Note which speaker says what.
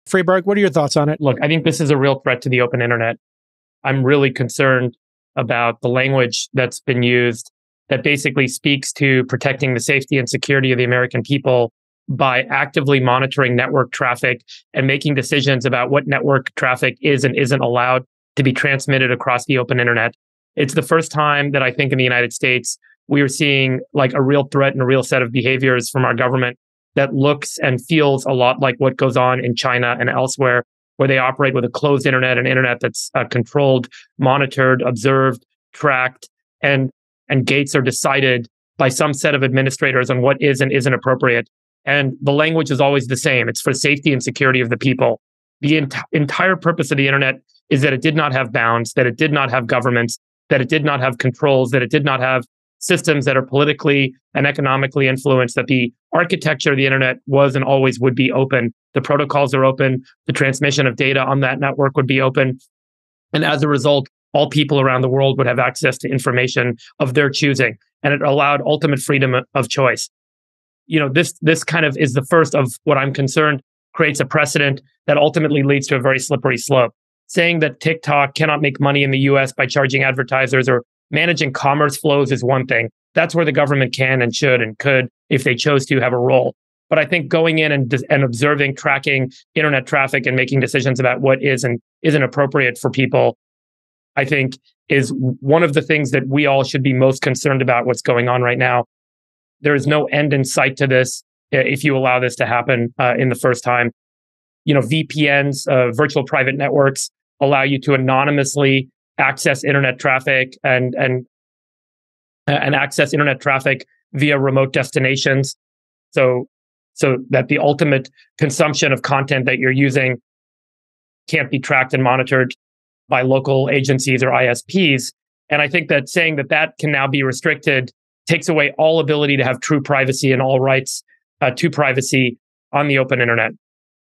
Speaker 1: Friedberg, what are your thoughts on it?
Speaker 2: Look, I think this is a real threat to the open internet. I'm really concerned about the language that's been used that basically speaks to protecting the safety and security of the American people by actively monitoring network traffic and making decisions about what network traffic is and isn't allowed to be transmitted across the open internet. It's the first time that I think in the United States, we are seeing like a real threat and a real set of behaviors from our government that looks and feels a lot like what goes on in China and elsewhere, where they operate with a closed internet, an internet that's controlled, monitored, observed, tracked, and gates are decided by some set of administrators on what is and isn't appropriate. And the language is always the same. It's for safety and security of the people. The entire purpose of the internet is that it did not have bounds, that it did not have governments, that it did not have controls, that it did not have systems that are politically and economically influenced, that the architecture of the internet was and always would be open. The protocols are open. The transmission of data on that network would be open. And as a result, all people around the world would have access to information of their choosing. And it allowed ultimate freedom of choice. You know, this kind of is the first of what I'm concerned creates a precedent that ultimately leads to a very slippery slope. Saying that TikTok cannot make money in the US by charging advertisers or managing commerce flows is one thing. That's where the government can and should and could, if they chose to, have a role. But I think going in and observing, tracking internet traffic and making decisions about what is and isn't appropriate for people, I think is one of the things that we all should be most concerned about what's going on right now. There is no end in sight to this if you allow this to happen in the first time. You know, VPNs, virtual private networks, allow you to anonymously access internet traffic and access internet traffic via remote destinations. So that the ultimate consumption of content that you're using can't be tracked and monitored by local agencies or ISPs. And I think that saying that can now be restricted takes away all ability to have true privacy and all rights to privacy on the open internet.